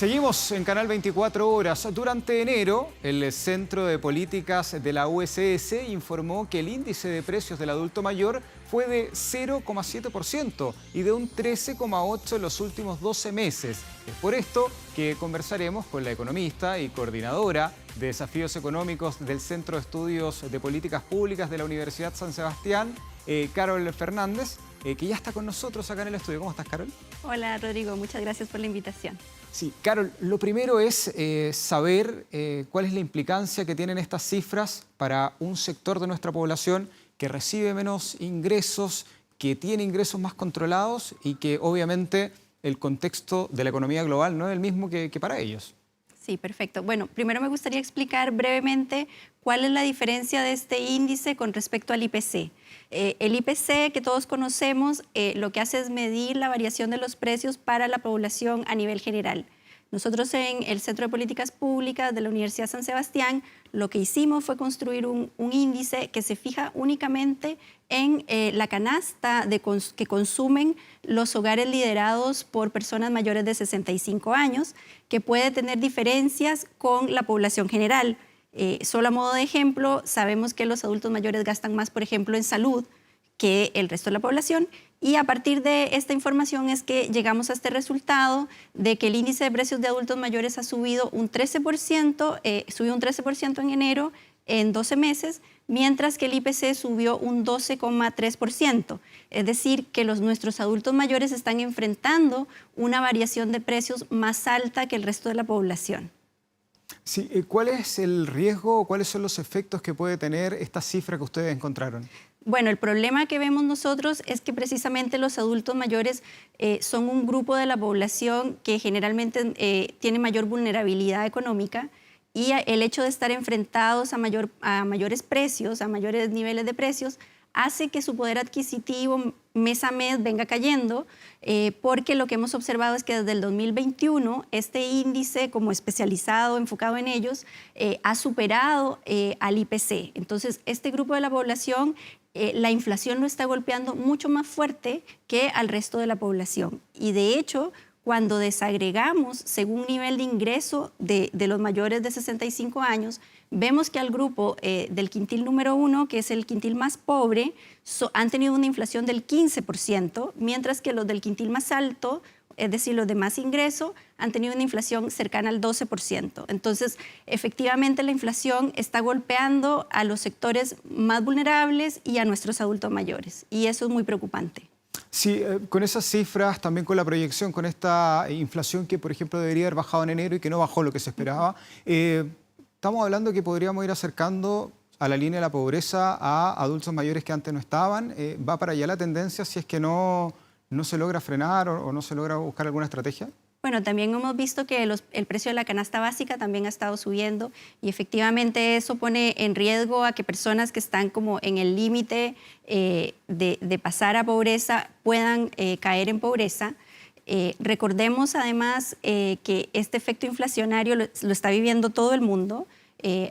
Seguimos en Canal 24 Horas. Durante enero, el Centro de Políticas de la USS informó que el índice de precios del adulto mayor fue de 0,7% y de un 13,8% en los últimos 12 meses. Es por esto que conversaremos con la economista y coordinadora de desafíos económicos del Centro de Estudios de Políticas Públicas de la Universidad San Sebastián, Carol Fernández, que ya está con nosotros acá en el estudio. ¿Cómo estás, Carol? Hola, Rodrigo. Muchas gracias por la invitación. Sí, Carol, lo primero es saber cuál es la implicancia que tienen estas cifras para un sector de nuestra población que recibe menos ingresos, que tiene ingresos más controlados y que obviamente el contexto de la economía global no es el mismo que para ellos. Sí, perfecto. Bueno, primero me gustaría explicar brevemente cuál es la diferencia de este índice con respecto al IPC. El IPC que todos conocemos lo que hace es medir la variación de los precios para la población a nivel general. Nosotros en el Centro de Políticas Públicas de la Universidad San Sebastián lo que hicimos fue construir un índice que se fija únicamente en la canasta que consumen los hogares liderados por personas mayores de 65 años, que puede tener diferencias con la población general. Solo a modo de ejemplo, sabemos que los adultos mayores gastan más, por ejemplo, en salud que el resto de la población, y a partir de esta información es que llegamos a este resultado de que el índice de precios de adultos mayores ha subido un 13%, subió un 13% en enero en 12 meses, mientras que el IPC subió un 12,3%. Es decir, que nuestros adultos mayores están enfrentando una variación de precios más alta que el resto de la población. Sí, ¿cuál es el riesgo o cuáles son los efectos que puede tener esta cifra que ustedes encontraron? Bueno, el problema que vemos nosotros es que precisamente los adultos mayores son un grupo de la población que generalmente tiene mayor vulnerabilidad económica, y el hecho de estar enfrentados a mayores precios, a mayores niveles de precios, hace que su poder adquisitivo mes a mes venga cayendo, porque lo que hemos observado es que desde el 2021 este índice, como especializado, enfocado en ellos, ha superado al IPC. Entonces, este grupo de la población, la inflación lo está golpeando mucho más fuerte que al resto de la población. Y de hecho, cuando desagregamos según nivel de ingreso de los mayores de 65 años, vemos que al grupo del quintil número 1, que es el quintil más pobre, han tenido una inflación del 15%, mientras que los del quintil más alto, es decir, los de más ingreso, han tenido una inflación cercana al 12%. Entonces, efectivamente, la inflación está golpeando a los sectores más vulnerables y a nuestros adultos mayores, y eso es muy preocupante. Sí, con esas cifras, también con la proyección, con esta inflación que, por ejemplo, debería haber bajado en enero y que no bajó lo que se esperaba, estamos hablando que podríamos ir acercando a la línea de la pobreza a adultos mayores que antes no estaban. ¿Va para allá la tendencia si es que no se logra frenar o no se logra buscar alguna estrategia? Bueno, también hemos visto que el precio de la canasta básica también ha estado subiendo, y efectivamente eso pone en riesgo a que personas que están como en el límite de pasar a pobreza puedan caer en pobreza. Recordemos además que este efecto inflacionario lo está viviendo todo el mundo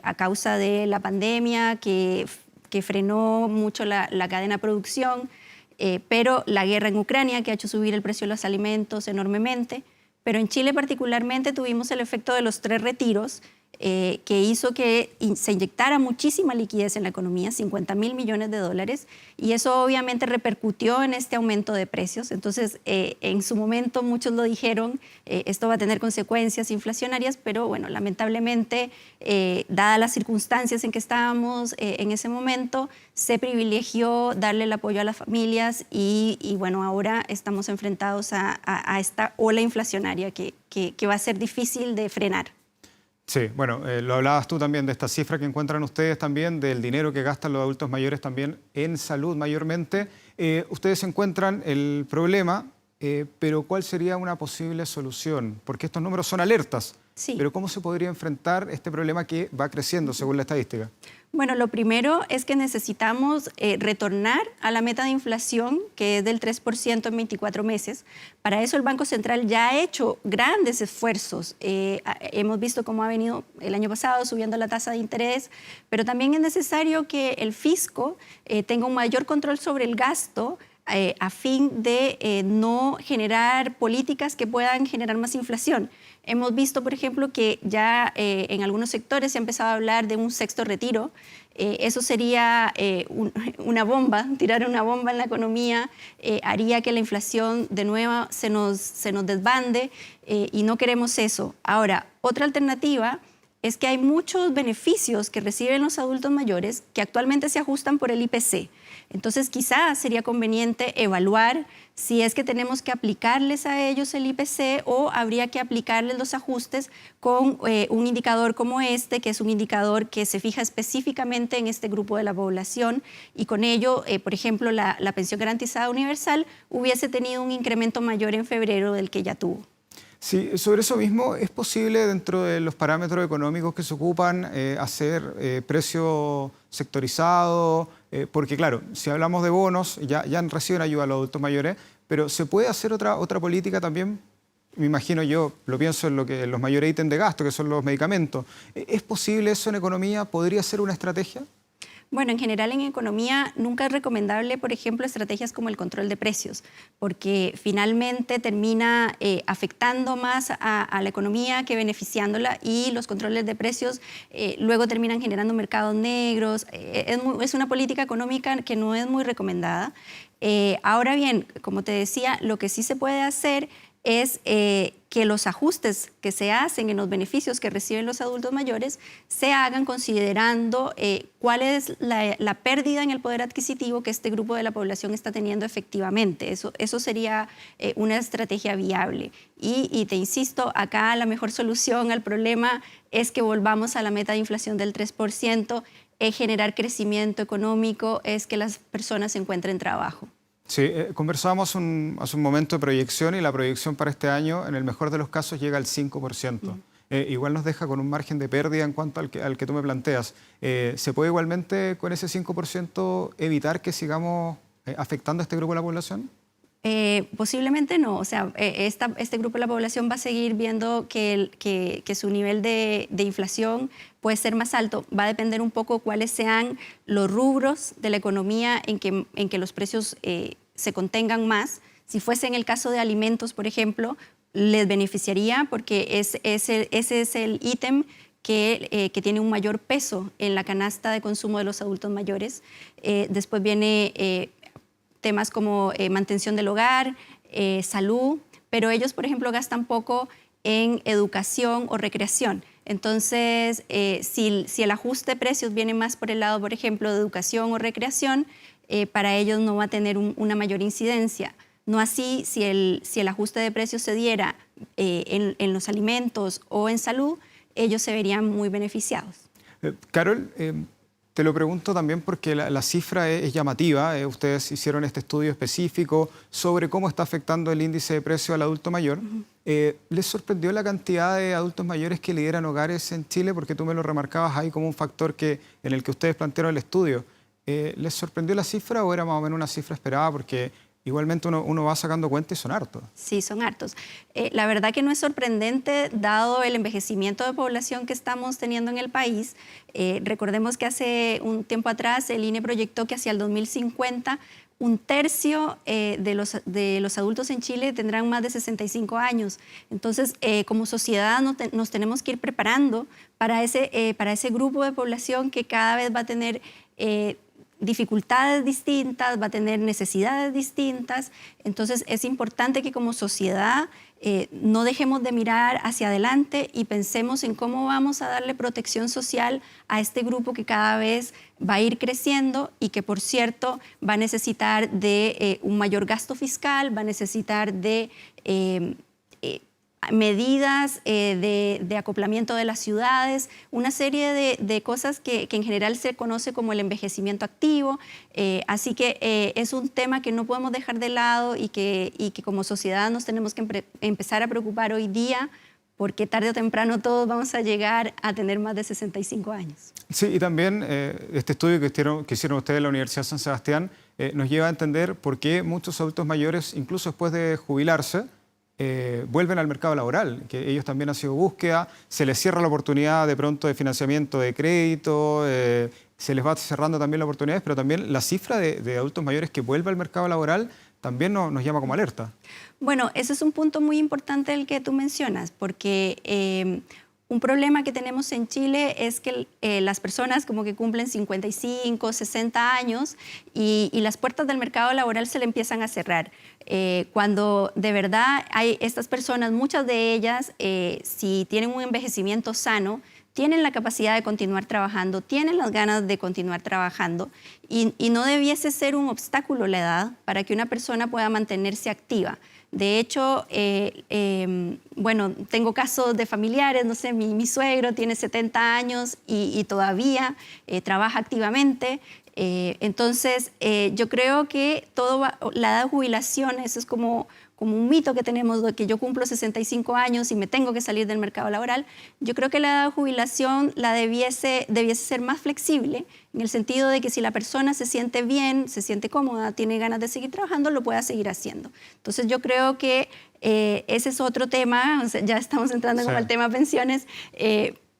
a causa de la pandemia que frenó mucho la cadena de producción, pero la guerra en Ucrania, que ha hecho subir el precio de los alimentos enormemente. Pero en Chile particularmente tuvimos el efecto de los 3 retiros, que hizo que se inyectara muchísima liquidez en la economía, 50.000 millones de dólares, y eso obviamente repercutió en este aumento de precios. Entonces, en su momento muchos lo dijeron, esto va a tener consecuencias inflacionarias, pero bueno, lamentablemente, dadas las circunstancias en que estábamos en ese momento, se privilegió darle el apoyo a las familias y bueno, ahora estamos enfrentados a esta ola inflacionaria que va a ser difícil de frenar. Sí, bueno, lo hablabas tú también de esta cifra que encuentran ustedes también, del dinero que gastan los adultos mayores también en salud mayormente. Ustedes encuentran el problema, pero ¿cuál sería una posible solución? Porque estos números son alertas, sí. Pero ¿cómo se podría enfrentar este problema que va creciendo según la estadística? Bueno, lo primero es que necesitamos retornar a la meta de inflación, que es del 3% en 24 meses. Para eso el Banco Central ya ha hecho grandes esfuerzos. Hemos visto cómo ha venido el año pasado subiendo la tasa de interés, pero también es necesario que el fisco tenga un mayor control sobre el gasto, a fin de no generar políticas que puedan generar más inflación. Hemos visto, por ejemplo, que ya en algunos sectores se ha empezado a hablar de un sexto retiro. Eso sería una bomba, tirar una bomba en la economía, haría que la inflación de nuevo se nos desbande y no queremos eso. Ahora, otra alternativa es que hay muchos beneficios que reciben los adultos mayores que actualmente se ajustan por el IPC. Entonces, quizás sería conveniente evaluar si es que tenemos que aplicarles a ellos el IPC o habría que aplicarles los ajustes con un indicador como este, que es un indicador que se fija específicamente en este grupo de la población y con ello, por ejemplo, la pensión garantizada universal hubiese tenido un incremento mayor en febrero del que ya tuvo. Sí, sobre eso mismo, ¿es posible dentro de los parámetros económicos que se ocupan hacer precio sectorizado? Porque claro, si hablamos de bonos, ya reciben ayuda a los adultos mayores, pero ¿se puede hacer otra política también? Me imagino yo, lo pienso en los mayores ítems de gasto, que son los medicamentos. ¿Es posible eso en economía? ¿Podría ser una estrategia? Bueno, en general en economía nunca es recomendable, por ejemplo, estrategias como el control de precios, porque finalmente termina afectando más a la economía que beneficiándola y los controles de precios luego terminan generando mercados negros. Es una política económica que no es muy recomendada. Ahora bien, como te decía, lo que sí se puede hacer es que los ajustes que se hacen en los beneficios que reciben los adultos mayores se hagan considerando cuál es la pérdida en el poder adquisitivo que este grupo de la población está teniendo efectivamente. Eso sería una estrategia viable. Y te insisto, acá la mejor solución al problema es que volvamos a la meta de inflación del 3%, es generar crecimiento económico, es que las personas encuentren trabajo. Sí, conversábamos hace un momento de proyección y la proyección para este año, en el mejor de los casos, llega al 5%. Igual nos deja con un margen de pérdida en cuanto al que tú me planteas. ¿Se puede igualmente con ese 5% evitar que sigamos afectando a este grupo de la población? Posiblemente no. O sea, este grupo de la población va a seguir viendo que su nivel de inflación puede ser más alto. Va a depender un poco cuáles sean los rubros de la economía en que los precios se contengan más. Si fuese en el caso de alimentos, por ejemplo, les beneficiaría porque ese es el ítem que tiene un mayor peso en la canasta de consumo de los adultos mayores. Después viene temas como mantención del hogar, salud, pero ellos, por ejemplo, gastan poco en educación o recreación. Entonces, si el ajuste de precios viene más por el lado, por ejemplo, de educación o recreación, para ellos no va a tener una mayor incidencia. No así si el ajuste de precios se diera en los alimentos o en salud, ellos se verían muy beneficiados. Carol, te lo pregunto también porque la cifra es llamativa. Ustedes hicieron este estudio específico sobre cómo está afectando el índice de precio al adulto mayor. ¿Les sorprendió la cantidad de adultos mayores que lideran hogares en Chile? Porque tú me lo remarcabas ahí como un factor en el que ustedes plantearon el estudio. ¿Les sorprendió la cifra o era más o menos una cifra esperada? Porque igualmente uno va sacando cuenta y son hartos. Sí, son hartos. La verdad que no es sorprendente dado el envejecimiento de población que estamos teniendo en el país. Recordemos que hace un tiempo atrás el INE proyectó que hacia el 2050 un tercio de los adultos en Chile tendrán más de 65 años. Entonces, como sociedad nos tenemos que ir preparando para ese grupo de población que cada vez va a tener dificultades distintas, va a tener necesidades distintas. Entonces es importante que como sociedad no dejemos de mirar hacia adelante y pensemos en cómo vamos a darle protección social a este grupo que cada vez va a ir creciendo y que, por cierto, va a necesitar de un mayor gasto fiscal, va a necesitar de medidas de acoplamiento de las ciudades, una serie de cosas que en general se conoce como el envejecimiento activo. Así que es un tema que no podemos dejar de lado y que como sociedad nos tenemos que empezar a preocupar hoy día porque tarde o temprano todos vamos a llegar a tener más de 65 años. Sí, y también este estudio que hicieron ustedes en la Universidad de San Sebastián nos lleva a entender por qué muchos adultos mayores, incluso después de jubilarse, vuelven al mercado laboral, que ellos también han sido búsqueda, se les cierra la oportunidad de pronto de financiamiento de crédito, se les va cerrando también las oportunidades, pero también la cifra de adultos mayores que vuelven al mercado laboral también nos llama como alerta. Bueno, ese es un punto muy importante el que tú mencionas, porque un problema que tenemos en Chile es que las personas como que cumplen 55, 60 años y las puertas del mercado laboral se le empiezan a cerrar. Cuando de verdad hay estas personas, muchas de ellas, si tienen un envejecimiento sano, tienen la capacidad de continuar trabajando, tienen las ganas de continuar trabajando y no debiese ser un obstáculo la edad para que una persona pueda mantenerse activa. De hecho, bueno, tengo casos de familiares, no sé, mi suegro tiene 70 años y todavía trabaja activamente. Entonces, yo creo que la edad de jubilación, eso es como un mito que tenemos de que yo cumplo 65 años y me tengo que salir del mercado laboral. Yo creo que la edad de jubilación debiese ser más flexible en el sentido de que si la persona se siente bien, se siente cómoda, tiene ganas de seguir trabajando, lo pueda seguir haciendo. Entonces yo creo que ese es otro tema, o sea, ya estamos entrando como al tema pensiones,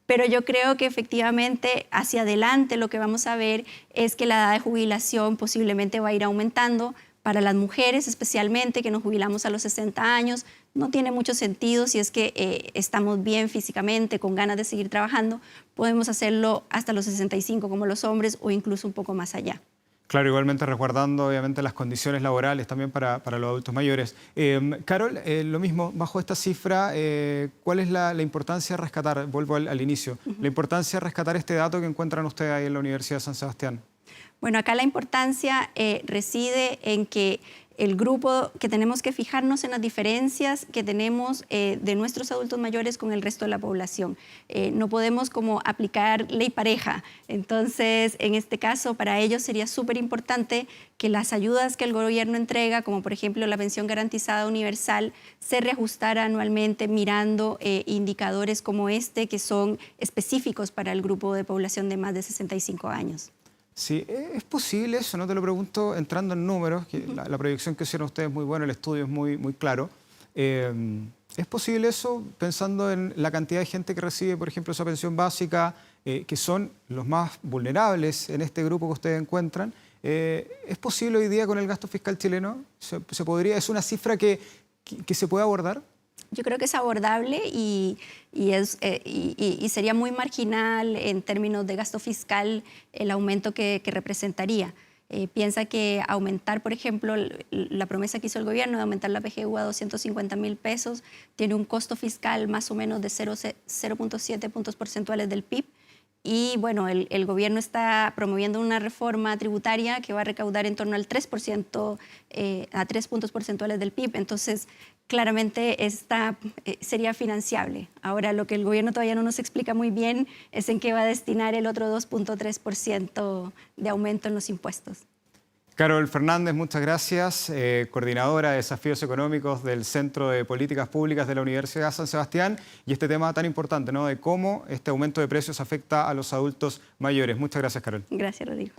pero yo creo que efectivamente hacia adelante lo que vamos a ver es que la edad de jubilación posiblemente va a ir aumentando. Para las mujeres especialmente, que nos jubilamos a los 60 años, no tiene mucho sentido si es que estamos bien físicamente, con ganas de seguir trabajando, podemos hacerlo hasta los 65 como los hombres o incluso un poco más allá. Claro, igualmente resguardando obviamente las condiciones laborales también para los adultos mayores. Carol, lo mismo, bajo esta cifra, ¿cuál es la importancia de rescatar, vuelvo al inicio, la importancia de rescatar este dato que encuentran ustedes ahí en la Universidad de San Sebastián? Bueno, acá la importancia reside en que el grupo, que tenemos que fijarnos en las diferencias que tenemos de nuestros adultos mayores con el resto de la población. No podemos como aplicar ley pareja. Entonces, en este caso, para ellos sería súper importante que las ayudas que el gobierno entrega, como por ejemplo la pensión garantizada universal, se reajustara anualmente mirando indicadores como este, que son específicos para el grupo de población de más de 65 años. Sí, ¿es posible eso? No te lo pregunto entrando en números, que la proyección que hicieron ustedes es muy buena, el estudio es muy claro. ¿Es posible eso pensando en la cantidad de gente que recibe, por ejemplo, esa pensión básica, que son los más vulnerables en este grupo que ustedes encuentran? ¿Es posible hoy día con el gasto fiscal chileno? ¿Se podría, es una cifra que se puede abordar? Yo creo que es abordable y sería muy marginal en términos de gasto fiscal el aumento que representaría. Piensa que aumentar, por ejemplo, la promesa que hizo el gobierno de aumentar la PGU a 250.000 pesos tiene un costo fiscal más o menos de 0.7 puntos porcentuales del PIB. Y bueno, el gobierno está promoviendo una reforma tributaria que va a recaudar en torno al 3%, a 3 puntos porcentuales del PIB. Entonces, claramente sería financiable. Ahora, lo que el gobierno todavía no nos explica muy bien es en qué va a destinar el otro 2.3% de aumento en los impuestos. Carol Fernández, muchas gracias, coordinadora de Desafíos Económicos del Centro de Políticas Públicas de la Universidad de San Sebastián, y este tema tan importante, ¿no?, de cómo este aumento de precios afecta a los adultos mayores. Muchas gracias, Carol. Gracias, Rodrigo.